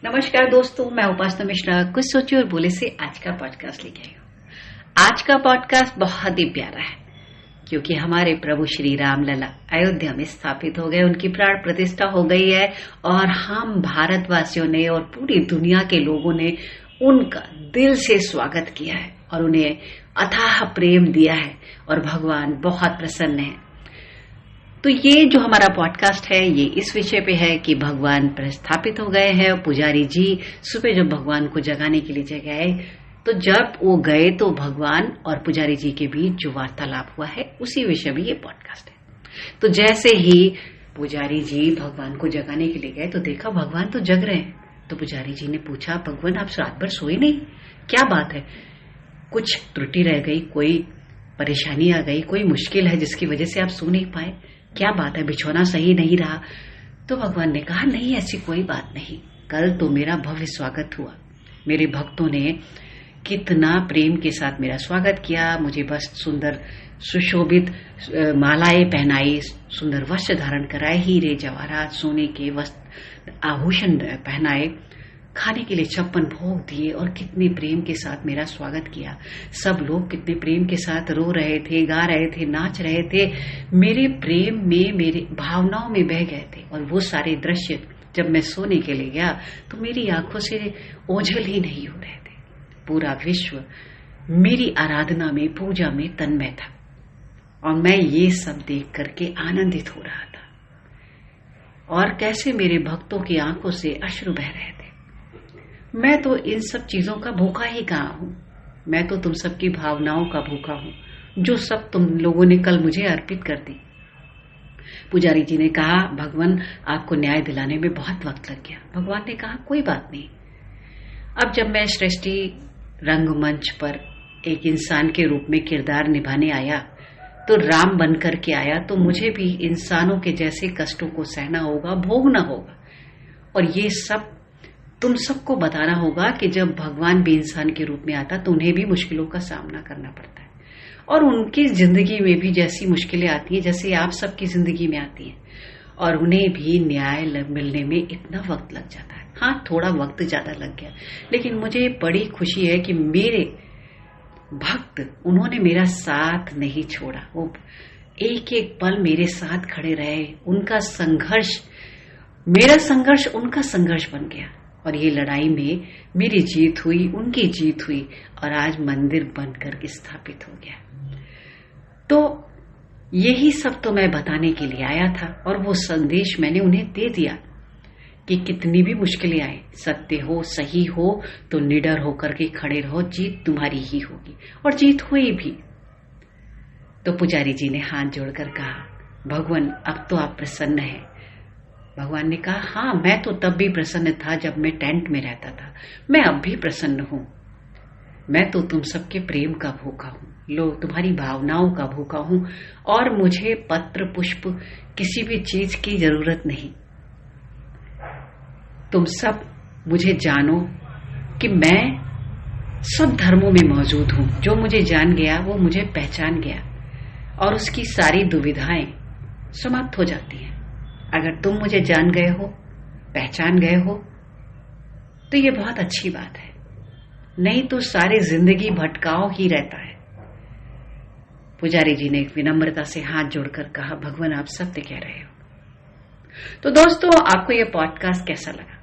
नमस्कार दोस्तों, मैं उपासना मिश्रा कुछ सोचे और बोले से आज का पॉडकास्ट लेके आई हूँ। आज का पॉडकास्ट बहुत ही प्यारा है क्योंकि हमारे प्रभु श्री राम लला अयोध्या में स्थापित हो गए, उनकी प्राण प्रतिष्ठा हो गई है और हम भारतवासियों ने और पूरी दुनिया के लोगों ने उनका दिल से स्वागत किया है और उन्हें अथाह प्रेम दिया है और भगवान बहुत प्रसन्न है। तो ये जो हमारा पॉडकास्ट है ये इस विषय पे है कि भगवान प्रस्थापित हो गए हैं। पुजारी जी सुबह जब भगवान को जगाने के लिए गए तो जब वो गए तो भगवान और पुजारी जी के बीच जो वार्तालाप हुआ है उसी विषय में ये पॉडकास्ट है। तो जैसे ही पुजारी जी भगवान को जगाने के लिए गए तो देखा भगवान तो जग रहे हैं। तो पुजारी जी ने पूछा, भगवान आप रात भर सोए नहीं, क्या बात है? कुछ त्रुटि रह गई, कोई परेशानी आ गई, कोई मुश्किल है जिसकी वजह से आप सो नहीं पाए? क्या बात है, बिछौना सही नहीं रहा? तो भगवान ने कहा, नहीं ऐसी कोई बात नहीं, कल तो मेरा भव्य स्वागत हुआ। मेरे भक्तों ने कितना प्रेम के साथ मेरा स्वागत किया, मुझे बस सुंदर सुशोभित मालाएं पहनाई, सुंदर वस्त्र धारण कराए, हीरे जवाहरात सोने के वस्त्र आभूषण पहनाए, खाने के लिए 56 भोग दिए और कितने प्रेम के साथ मेरा स्वागत किया। सब लोग कितने प्रेम के साथ रो रहे थे, गा रहे थे, नाच रहे थे, मेरे प्रेम में, मेरे भावनाओं में बह गए थे। और वो सारे दृश्य जब मैं सोने के लिए गया तो मेरी आंखों से ओझल ही नहीं हो रहे थे। पूरा विश्व मेरी आराधना में, पूजा में तन्मय था और मैं ये सब देख करके आनंदित हो रहा था। और कैसे मेरे भक्तों की आंखों से अश्रु बह रहे थे। मैं तो इन सब चीजों का भूखा ही कहाँ हूं, मैं तो तुम सबकी भावनाओं का भूखा हूं जो सब तुम लोगों ने कल मुझे अर्पित कर दी। पुजारी जी ने कहा, भगवान आपको न्याय दिलाने में बहुत वक्त लग गया। भगवान ने कहा, कोई बात नहीं, अब जब मैं सृष्टि रंगमंच पर एक इंसान के रूप में किरदार निभाने आया तो राम बन करके आया, तो मुझे भी इंसानों के जैसे कष्टों को सहना होगा, भोगना होगा। और ये सब तुम सबको बताना होगा कि जब भगवान भी इंसान के रूप में आता तो उन्हें भी मुश्किलों का सामना करना पड़ता है और उनकी जिंदगी में भी जैसी मुश्किलें आती हैं जैसे आप सबकी जिंदगी में आती हैं, और उन्हें भी न्याय मिलने में इतना वक्त लग जाता है। हाँ, थोड़ा वक्त ज्यादा लग गया, लेकिन मुझे बड़ी खुशी है कि मेरे भक्त, उन्होंने मेरा साथ नहीं छोड़ा, वो एक एक पल मेरे साथ खड़े रहे। उनका संघर्ष मेरा संघर्ष उनका संघर्ष बन गया और ये लड़ाई में मेरी जीत हुई, उनकी जीत हुई और आज मंदिर बनकर स्थापित हो गया। तो यही सब तो मैं बताने के लिए आया था और वो संदेश मैंने उन्हें दे दिया कि कितनी भी मुश्किलें आए, सत्य हो, सही हो तो निडर होकर के खड़े रहो, जीत तुम्हारी ही होगी। और जीत हुई भी। तो पुजारी जी ने हाथ जोड़कर कहा, भगवान अब तो आप प्रसन्न हैं। भगवान ने कहा, हाँ, मैं तो तब भी प्रसन्न था जब मैं टेंट में रहता था, मैं अब भी प्रसन्न हूं। मैं तो तुम सबके प्रेम का भूखा हूं, लो तुम्हारी भावनाओं का भूखा हूं और मुझे पत्र पुष्प किसी भी चीज की जरूरत नहीं। तुम सब मुझे जानो कि मैं सब धर्मों में मौजूद हूं। जो मुझे जान गया वो मुझे पहचान गया और उसकी सारी दुविधाएं समाप्त हो जाती हैं। अगर तुम मुझे जान गए हो, पहचान गए हो तो ये बहुत अच्छी बात है, नहीं तो सारी जिंदगी भटकाव ही रहता है। पुजारी जी ने विनम्रता से हाथ जोड़कर कहा, भगवान आप सत्य कह रहे हो। तो दोस्तों, आपको ये पॉडकास्ट कैसा लगा?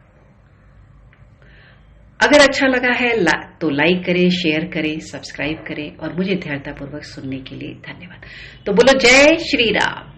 अगर अच्छा लगा है तो लाइक करें, शेयर करें, सब्सक्राइब करें और मुझे धैर्यतापूर्वक सुनने के लिए धन्यवाद। तो बोलो जय श्री राम।